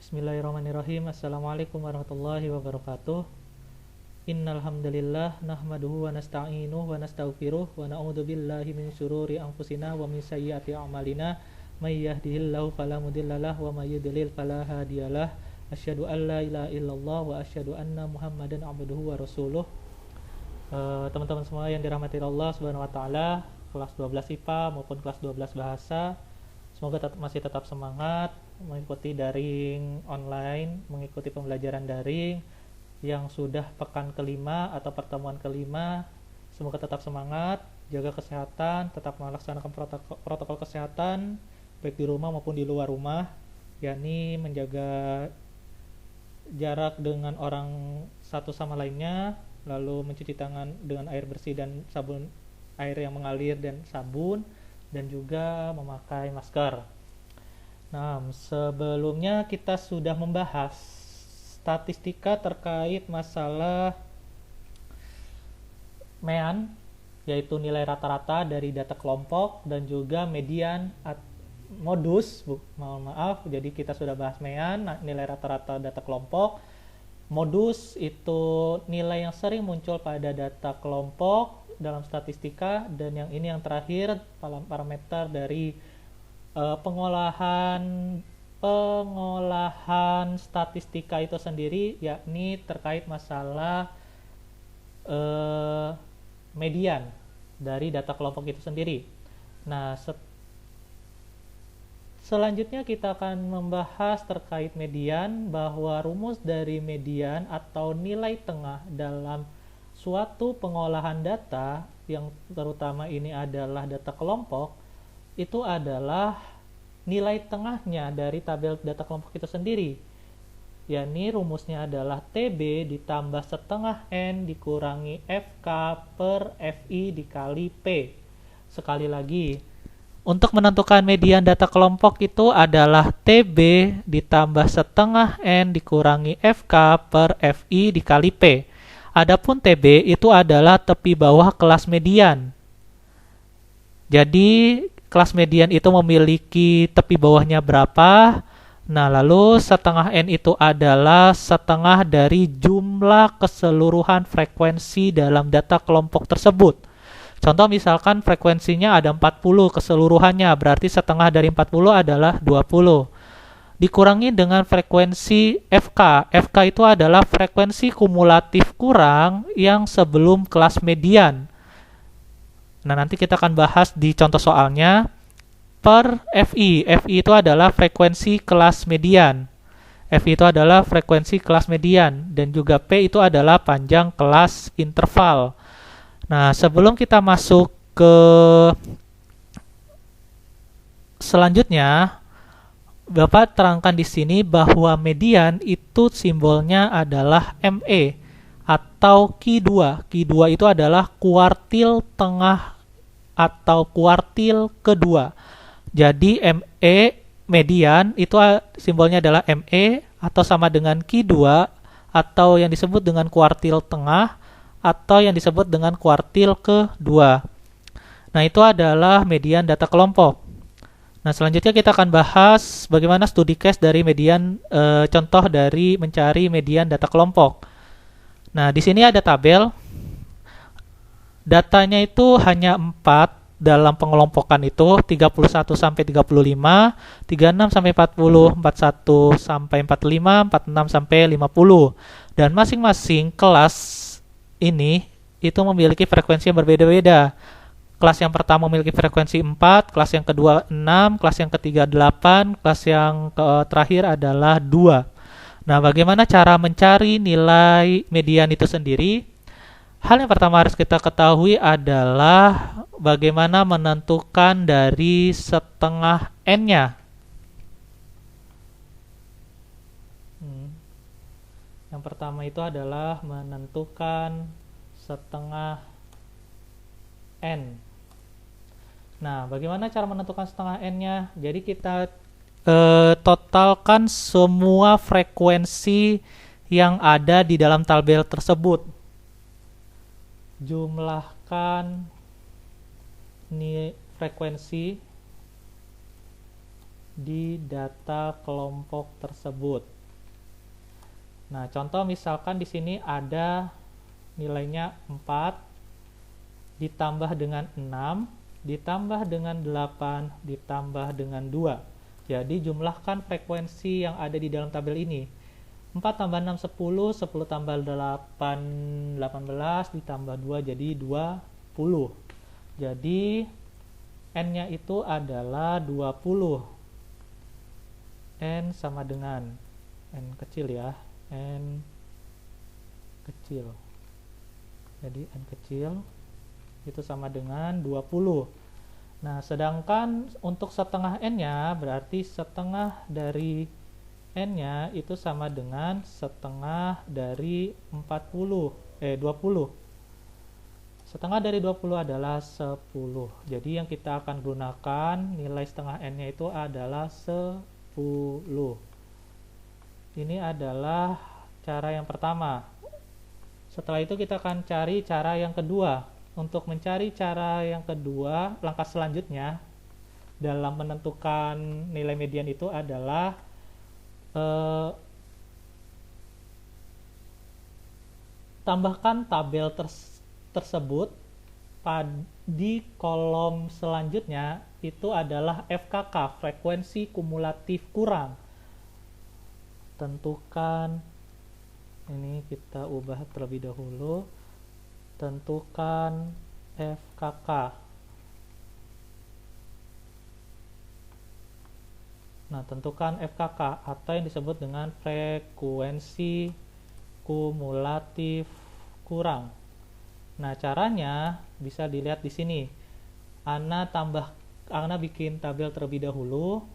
Bismillahirrahmanirrahim. Assalamualaikum warahmatullahi wabarakatuh. Innal hamdalillah nahmaduhu wa nasta'inuhu wa nastaghfiruh wa na'udzu billahi min syururi anfusina wa min sayyiati a'malina. May yahdihillahu fala mudhillalah wa may yudlil fala hadiyalah. Asyhadu an la ilaha illallah wa asyhadu anna Muhammadan abduhu wa rasuluh. Teman-teman semua yang dirahmati Allah Subhanahu wa taala, kelas 12 IPA maupun kelas 12 bahasa, semoga masih tetap semangat mengikuti daring online, mengikuti pembelajaran daring yang sudah pekan kelima atau pertemuan kelima. Semoga tetap semangat, jaga kesehatan, tetap melaksanakan protokol kesehatan baik di rumah maupun di luar rumah, yakni menjaga jarak dengan orang satu sama lainnya, lalu mencuci tangan dengan air bersih dan sabun, air yang mengalir dan sabun, dan juga memakai masker. Nah, sebelumnya kita sudah membahas statistika terkait masalah MEAN, yaitu nilai rata-rata dari data kelompok, dan juga median modus. Mohon maaf, jadi kita sudah bahas MEAN, nilai rata-rata data kelompok. Modus itu nilai yang sering muncul pada data kelompok dalam statistika, dan yang ini yang terakhir parameter dari pengolahan statistika itu sendiri, yakni terkait masalah median dari data kelompok itu sendiri. Nah, selanjutnya kita akan membahas terkait median, bahwa rumus dari median atau nilai tengah dalam suatu pengolahan data, yang terutama ini adalah data kelompok, itu adalah nilai tengahnya dari tabel data kelompok itu sendiri, yakni rumusnya adalah TB ditambah setengah N dikurangi FK per FI dikali P. Sekali lagi, untuk menentukan median data kelompok itu adalah TB ditambah setengah N dikurangi FK per FI dikali P. Adapun TB itu adalah tepi bawah kelas median. Jadi kelas median itu memiliki tepi bawahnya berapa? Nah, lalu setengah N itu adalah setengah dari jumlah keseluruhan frekuensi dalam data kelompok tersebut. Contoh misalkan frekuensinya ada 40 keseluruhannya, berarti setengah dari 40 adalah 20. Dikurangi dengan frekuensi FK. FK itu adalah frekuensi kumulatif kurang yang sebelum kelas median. Nah, nanti kita akan bahas di contoh soalnya. Per FI. FI itu adalah frekuensi kelas median. FI itu adalah frekuensi kelas median. Dan juga P itu adalah panjang kelas interval. Nah, sebelum kita masuk ke selanjutnya, Bapak terangkan di sini bahwa median itu simbolnya adalah ME atau Q2. Q2 itu adalah kuartil tengah atau kuartil kedua. Jadi ME median itu simbolnya adalah ME atau sama dengan Q2, atau yang disebut dengan kuartil tengah, atau yang disebut dengan kuartil kedua. Nah, itu adalah median data kelompok. Nah, selanjutnya kita akan bahas bagaimana studi case dari median, contoh dari mencari median data kelompok. Nah, di sini ada tabel. Datanya itu hanya 4 dalam pengelompokan itu, 31 sampai 35, 36 sampai 40, 41 sampai 45, 46 sampai 50. Dan masing-masing kelas ini itu memiliki frekuensi yang berbeda-beda. Kelas yang pertama memiliki frekuensi 4, kelas yang kedua 6, kelas yang ketiga 8, kelas yang terakhir adalah 2. Nah, bagaimana cara mencari nilai median itu sendiri? Hal yang pertama harus kita ketahui adalah bagaimana menentukan dari setengah N-nya. Yang pertama itu adalah menentukan setengah N. Nah, bagaimana cara menentukan setengah N-nya? Jadi kita totalkan semua frekuensi yang ada di dalam tabel tersebut. Jumlahkan frekuensi di data kelompok tersebut. Nah, contoh misalkan di sini ada nilainya 4 ditambah dengan 6 ditambah dengan 8 ditambah dengan 2. Jadi jumlahkan frekuensi yang ada di dalam tabel ini. 4 tambah 6 10, 10 tambah 8 18 ditambah 2 jadi 20. Jadi N-nya itu adalah 20. N sama dengan N kecil ya, N kecil. Jadi N kecil itu sama dengan 20. Nah, sedangkan untuk setengah N-nya berarti setengah dari N-nya itu sama dengan setengah dari 20. Setengah dari 20 adalah 10. Jadi yang kita akan gunakan nilai setengah N-nya itu adalah 10. Ini adalah cara yang pertama. Setelah itu kita akan cari cara yang kedua. Untuk mencari cara yang kedua, langkah selanjutnya dalam menentukan nilai median itu adalah tambahkan tabel tersebut di kolom selanjutnya itu adalah FKK, frekuensi kumulatif kurang. Tentukan, ini kita ubah terlebih dahulu. Tentukan FKK. Nah, tentukan FKK atau yang disebut dengan frekuensi kumulatif kurang. Nah, caranya bisa dilihat di sini. Ana bikin tabel terlebih dahulu.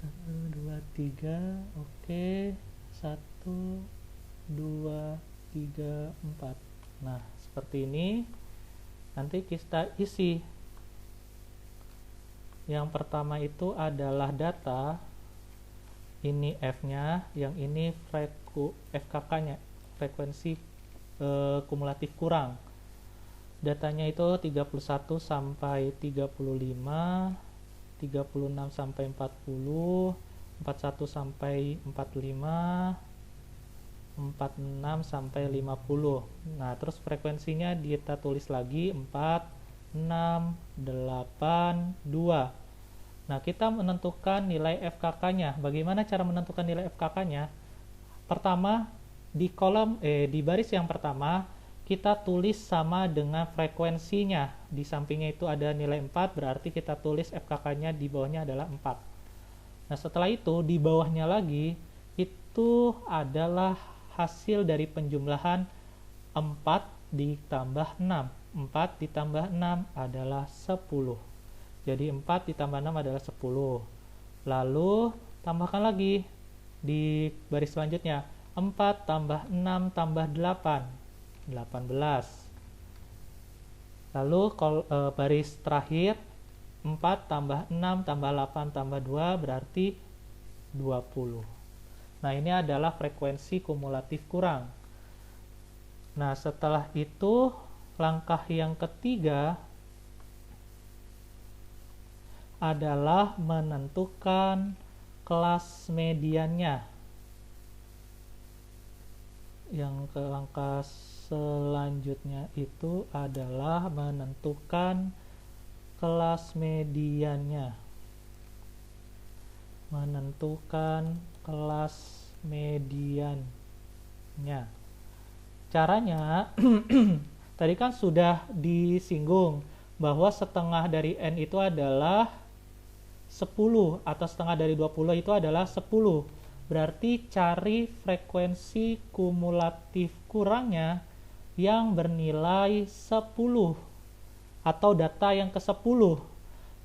1 2 3, oke. 1 2 3 4. Nah, seperti ini. Nanti kita isi. Yang pertama itu adalah data. Ini F-nya, yang ini FKK-nya, frekuensi kumulatif kurang. Datanya itu 31 sampai 35, 36 sampai 40, 41 sampai 45, 46 sampai 50. Nah, terus frekuensinya kita tulis lagi 4, 6, 8, 2. Nah, kita menentukan nilai FKK-nya. Bagaimana cara menentukan nilai FKK-nya? Pertama, di baris yang pertama kita tulis sama dengan frekuensinya. Di sampingnya itu ada nilai 4, berarti kita tulis FKK-nya di bawahnya adalah 4. Nah, setelah itu di bawahnya lagi itu adalah hasil dari penjumlahan 4 ditambah 6. 4 ditambah 6 adalah 10. Jadi 4 ditambah 6 adalah 10. Lalu tambahkan lagi di baris selanjutnya. 4 tambah 6 tambah 8, 18. Lalu baris terakhir 4 tambah 6 tambah 8 tambah 2 berarti 20. Nah, ini adalah frekuensi kumulatif kurang. Nah, setelah itu langkah yang ketiga adalah menentukan kelas mediannya. Yang ke langkah selanjutnya itu adalah menentukan kelas mediannya. Menentukan kelas mediannya. Caranya tadi kan sudah disinggung bahwa setengah dari N itu adalah 10 atau setengah dari 20 itu adalah 10. Berarti cari frekuensi kumulatif kurangnya yang bernilai 10 atau data yang ke-10.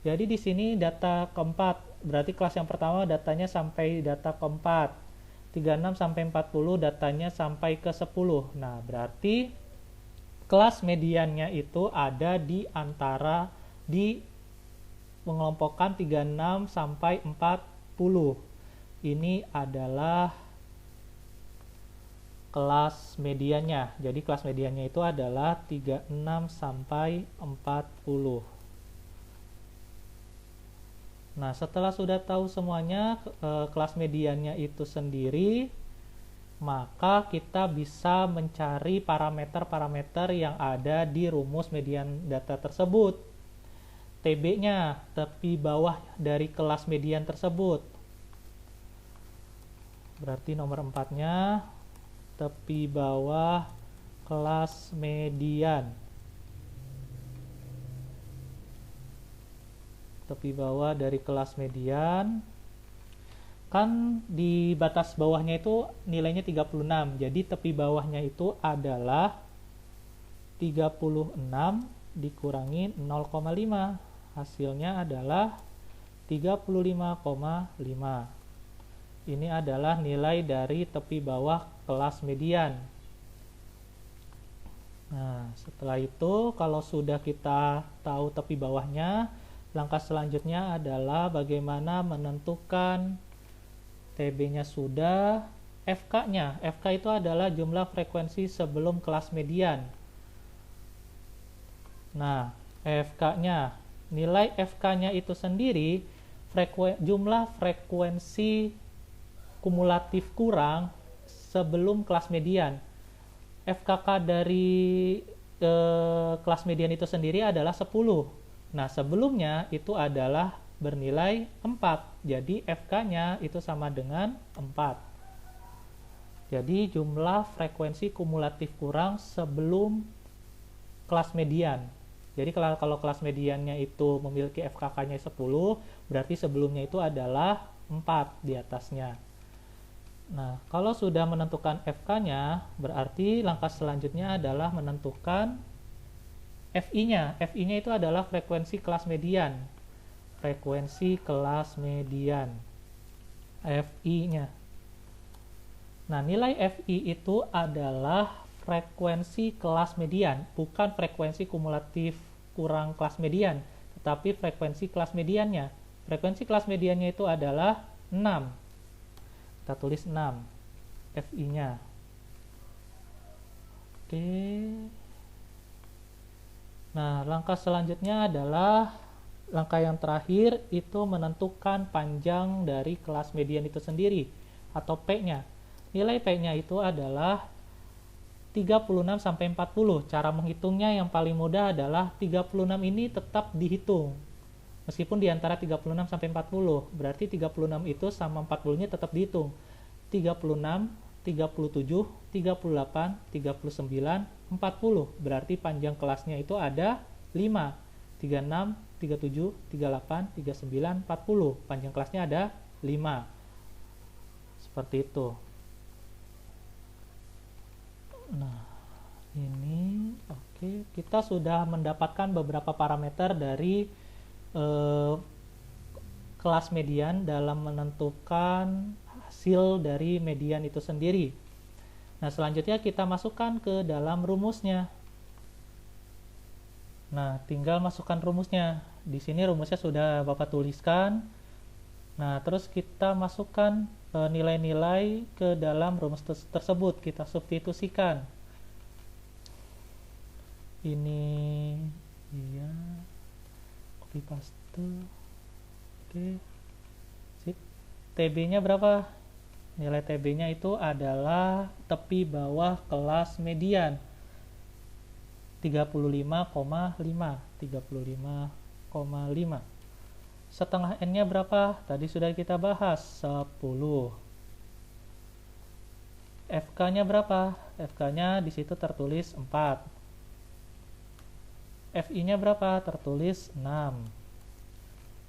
Jadi di sini data keempat, berarti kelas yang pertama datanya sampai data keempat. 36 sampai 40 datanya sampai ke 10. Nah, berarti kelas mediannya itu ada di antara mengelompokkan 36 sampai 40. Ini adalah kelas mediannya. Jadi kelas mediannya itu adalah 36 sampai 40. Nah, setelah sudah tahu semuanya kelas mediannya itu sendiri, maka kita bisa mencari parameter-parameter yang ada di rumus median data tersebut. TB-nya, tepi bawah dari kelas median tersebut. Berarti nomor 4-nya tepi bawah kelas median. Tepi bawah dari kelas median. Kan di batas bawahnya itu nilainya 36. Jadi tepi bawahnya itu adalah 36 dikurangi 0,5. Hasilnya adalah 35,5. Ini adalah nilai dari tepi bawah kelas median. Nah, setelah itu kalau sudah kita tahu tepi bawahnya, langkah selanjutnya adalah bagaimana menentukan TB-nya sudah, FK-nya. FK itu adalah jumlah frekuensi sebelum kelas median. Nah, FK-nya, nilai FK-nya itu sendiri jumlah frekuensi kumulatif kurang sebelum kelas median. FKK dari kelas median itu sendiri adalah 10. Nah, sebelumnya itu adalah bernilai 4. Jadi FK-nya itu sama dengan 4. Jadi jumlah frekuensi kumulatif kurang sebelum kelas median. Jadi kalau kelas mediannya itu memiliki FKK-nya 10, berarti sebelumnya itu adalah 4 di atasnya. Nah, kalau sudah menentukan FK-nya, berarti langkah selanjutnya adalah menentukan FI-nya. FI-nya itu adalah frekuensi kelas median. Frekuensi kelas median. FI-nya. Nah, nilai FI itu adalah frekuensi kelas median, bukan frekuensi kumulatif kurang kelas median, tetapi frekuensi kelas mediannya. Frekuensi kelas mediannya itu adalah 6. Kita tulis 6 FI-nya. Oke. Nah, langkah selanjutnya adalah langkah yang terakhir itu menentukan panjang dari kelas median itu sendiri atau P-nya. Nilai P-nya itu adalah 36 sampai 40. Cara menghitungnya yang paling mudah adalah 36 ini tetap dihitung. Meskipun di antara 36 sampai 40, berarti 36 itu sama 40-nya tetap dihitung. 36, 37, 38, 39, 40. Berarti panjang kelasnya itu ada 5. 36, 37, 38, 39, 40. Panjang kelasnya ada 5. Seperti itu. Nah, ini oke. Kita sudah mendapatkan beberapa parameter dari kelas median dalam menentukan hasil dari median itu sendiri. Nah, selanjutnya kita masukkan ke dalam rumusnya. Nah, tinggal masukkan rumusnya. Di sini rumusnya sudah Bapak tuliskan. Nah, terus kita masukkan nilai-nilai ke dalam rumus tersebut. Kita substitusikan. Ini iya. Copy paste. Oke. Sip. TB-nya berapa? Nilai TB-nya itu adalah tepi bawah kelas median. 35,5. 35,5. Setengah N-nya berapa? Tadi sudah kita bahas, 10. FK-nya berapa? FK-nya di situ tertulis 4. FI-nya berapa? Tertulis 6.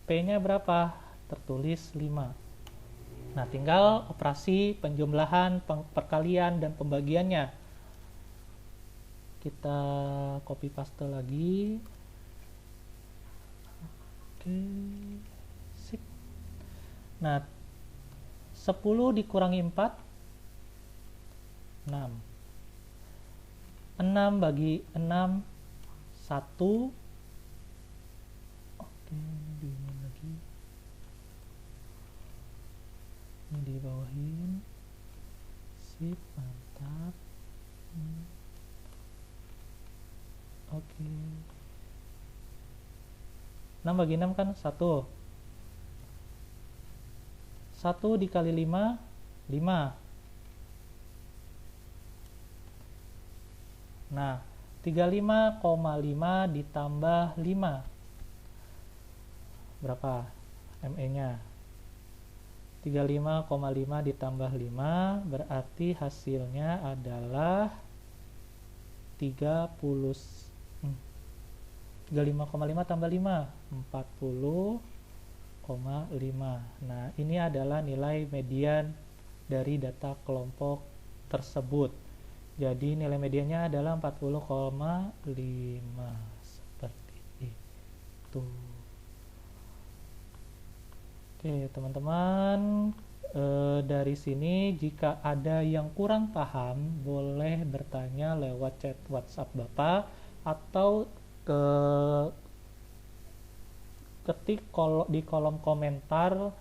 P-nya berapa? Tertulis 5. Nah, tinggal operasi penjumlahan, perkalian, dan pembagiannya. Kita copy paste lagi. Oke, sip. Nah, 10 dikurangi 4, 6. 6 bagi 6, 1. Oke, ini lagi. Ini dibawahin. Sip, mantap. Oke. 6 bagi 6 kan 1. 1 dikali 5, 5. Nah, 35,5 ditambah 5. Berapa ME-nya? 35,5 ditambah 5 berarti hasilnya adalah 35,5 tambah 5, 40,5. Nah, ini adalah nilai median dari data kelompok tersebut. Jadi nilai mediannya adalah 40,5 seperti itu. Oke, teman-teman, dari sini jika ada yang kurang paham boleh bertanya lewat chat WhatsApp Bapak atau ketik di kolom komentar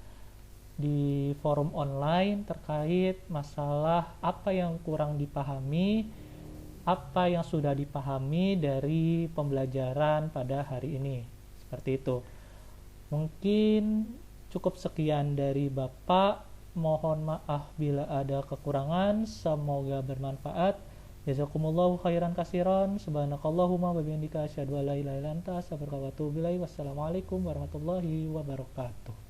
di forum online terkait masalah apa yang kurang dipahami, apa yang sudah dipahami dari pembelajaran pada hari ini. Seperti itu. Mungkin cukup sekian dari Bapak. Mohon maaf bila ada kekurangan. Semoga bermanfaat. Jazakumullahu khairan katsiran. Subhanakallahumma wa bihamdika asyhadu an la ilaha illa anta astaghfiruka wa atubu ilaik. Wassalamualaikum warahmatullahi wabarakatuh.